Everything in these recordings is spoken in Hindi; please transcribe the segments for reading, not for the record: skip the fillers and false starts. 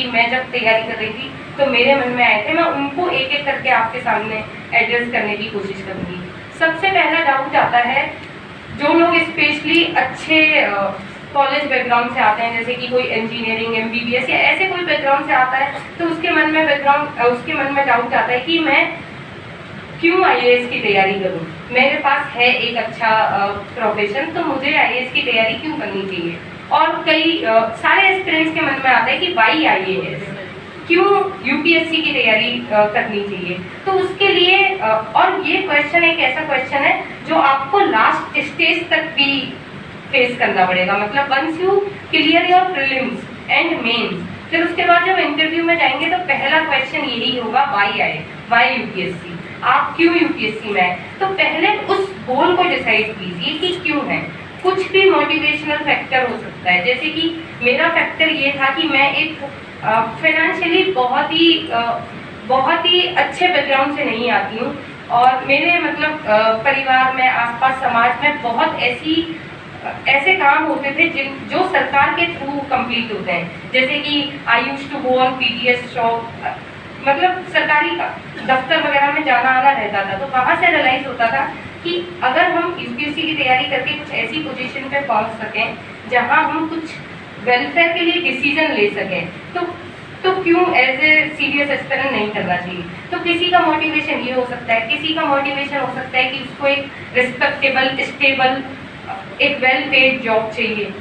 कि मैं जब तैयारी कर रही थी तो मेरे मन में आए थे, मैं उनको एक एक करके आपके सामने एड्रेस करने की कोशिश करूँगी। सबसे पहला डाउट आता है, जो लोग स्पेशली अच्छे कॉलेज बैकग्राउंड से आते हैं, जैसे कि कोई इंजीनियरिंग, MBBS या ऐसे कोई बैकग्राउंड से आता है, तो उसके मन में डाउट आता है कि मैं क्यों IAS की तैयारी करूं। मेरे पास है एक अच्छा प्रोफेशन, तो मुझे IAS की तैयारी क्यों करनी चाहिए। और कई सारे एस्पिरेंट्स के मन में आता है कि वाई IAS, क्यों UPSC की तैयारी करनी चाहिए। तो उसके लिए और ये क्वेश्चन एक ऐसा क्वेश्चन है जो आपको लास्ट स्टेज तक भी फेस करना पड़ेगा। मतलब once you clear your prelims and mains, फिर उसके बाद जब इंटरव्यू में जाएंगे तो पहला क्वेश्चन यही होगा, वाई UPSC, आप क्यों UPSC में आए। तो पहले उस गोल को डिसाइड कीजिए कि क्यों है। कुछ भी मोटिवेशनल फैक्टर हो सकता है, जैसे कि मेरा फैक्टर ये था कि मैं एक फाइनेंशियली बहुत ही अच्छे बैकग्राउंड से नहीं आती हूँ, और मेरे मतलब परिवार में, आसपास समाज में बहुत ऐसे काम होते थे जो सरकार के थ्रू कंप्लीट होते हैं, जैसे कि I used to go on PTS job, मतलब सरकारी दफ्तर वगैरह में जाना आना रहता था। तो वहाँ से रियलाइज होता था कि अगर हम UPSC की तैयारी करके कुछ ऐसी पोजीशन पे पहुँच सकें जहाँ हम कुछ वेलफेयर के लिए डिसीजन ले सकें, तो क्यों एज ए सीरियस एस्पिरेंट नहीं करना चाहिए। तो किसी का मोटिवेशन ये हो सकता है, किसी का मोटिवेशन हो सकता है कि उसको एक रिस्पेक्टेबल, स्टेबल, एक वेल पेड जॉब चाहिए।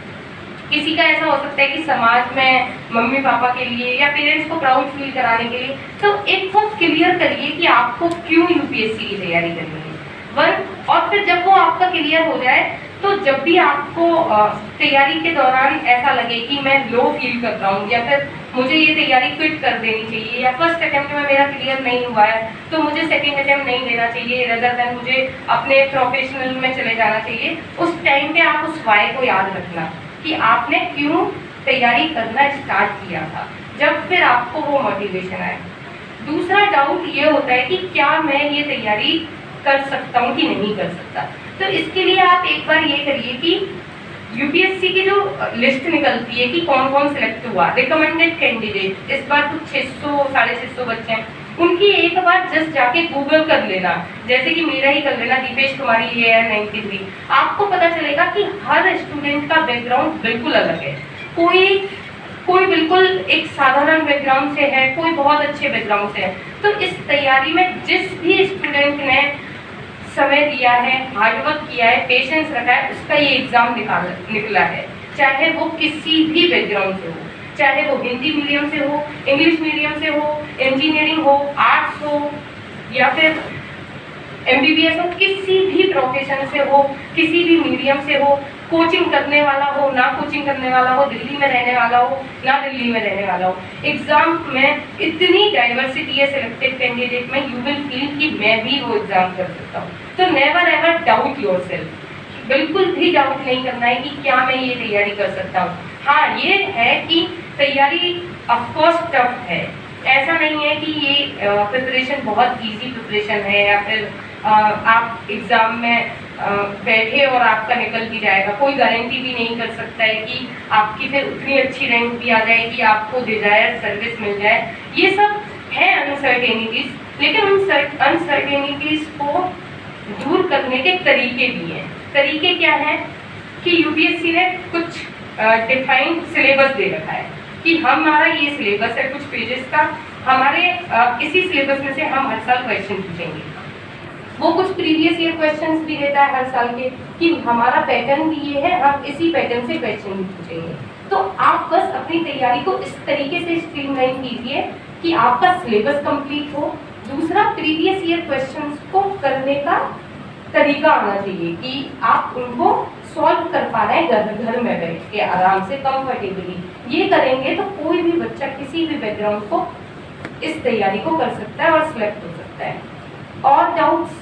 किसी का ऐसा हो सकता है कि समाज में मम्मी पापा के लिए या पेरेंट्स को प्राउड फील कराने के लिए। तो एक वो क्लियर करिए कि आपको क्यों UPSC की तैयारी करनी है, और फिर जब वो आपका क्लियर हो जाए, तो जब भी आपको तैयारी के दौरान ऐसा लगे कि मैं लो फील कर रहा हूँ, या फिर मुझे ये तैयारी क्विट कर देनी चाहिए, या फर्स्ट अटेम्प्ट में मेरा क्लियर नहीं हुआ है तो मुझे सेकंड अटेम्प्ट नहीं देना चाहिए, रदर देन मुझे अपने प्रोफेशनल में चले जाना चाहिए, उस टाइम पे आप उस वाई को याद रखना कि आपने क्यों तैयारी करना स्टार्ट किया था, जब फिर आपको वो मोटिवेशन आए। दूसरा डाउट ये होता है कि क्या मैं ये तैयारी कर सकता हूँ कि नहीं कर सकता। तो इसके लिए आप एक बार ये करिए कि UPSC की जो लिस्ट निकलती है कि कौन कौन सिलेक्ट हुआ, रिकमेंडेड कैंडिडेट, इस बार कुछ 600-650 बच्चे हैं, उनकी एक बार जस्ट जाके गूगल कर लेना, जैसे कि मेरा ही कर लेना, दीपेश कुमारी AR 93। आपको पता चलेगा कि हर स्टूडेंट का बैकग्राउंड बिल्कुल अलग है। कोई बिल्कुल एक साधारण बैकग्राउंड से है, कोई बहुत अच्छे बैकग्राउंड से है। तो इस तैयारी में जिस भी स्टूडेंट ने समय दिया है, हार्डवर्क किया है, पेशेंस रखा है, उसका ये एग्जाम निकला है, चाहे वो किसी भी बैकग्राउंड से हो, चाहे वो हिंदी मीडियम से हो, इंग्लिश मीडियम से हो, इंजीनियरिंग हो, आर्ट्स हो, या फिर MBBS हो, किसी भी प्रोफेशन से हो, किसी भी मीडियम से हो, कोचिंग करने वाला हो, ना कोचिंग करने वाला हो, दिल्ली में रहने वाला हो, ना दिल्ली में रहने वाला हो, एग्जाम में इतनी डाइवर्सिटी है सिलेक्टेड कैंडिडेट में, यू विल फील कि मैं भी वो एग्जाम कर सकता हूँ। तो नेवर एवर डाउट योरसेल्फ, बिल्कुल भी डाउट नहीं करना है कि क्या मैं ये तैयारी कर सकता हूँ। हाँ, ये है कि तैयारी ऑफकोर्स टफ है, ऐसा नहीं है कि ये प्रिपरेशन बहुत इजी प्रिपरेशन है, या फिर आप एग्ज़ाम में बैठे और आपका निकल भी जाएगा। कोई गारंटी भी नहीं कर सकता है कि आपकी फिर उतनी अच्छी रैंक भी आ जाए कि आपको डिजायर सर्विस मिल जाए। ये सब है अनसर्टेनिटीज़, लेकिन उन अनसर्टेनिटीज़ को दूर करने के तरीके भी हैं। तरीके क्या हैं कि UPSC ने कुछ डिफाइंड सिलेबस दे रखा है कि हमारा ये सिलेबस है कुछ पेजेस का, हमारे इसी सिलेबस में से हम हर साल क्वेश्चन पूछेंगे। वो कुछ प्रीवियस ईयर क्वेश्चंस भी देता है हर साल के कि हमारा पैटर्न भी ये है, हम इसी पैटर्न से क्वेश्चन भी पूछेंगे। तो आप बस अपनी तैयारी को इस तरीके से स्ट्रीमलाइन कीजिए कि आपका सिलेबस कंप्लीट हो। दूसरा, प्रीवियस ईयर क्वेश्चंस को करने का तरीका आना चाहिए कि आप उनको सॉल्व कर पा रहे हैं घर में बैठ के आराम से, कंफर्टेबली। ये करेंगे तो कोई भी बच्चा किसी भी बैकग्राउंड को इस तैयारी को कर सकता है और सिलेक्ट हो सकता है। और डाउट्स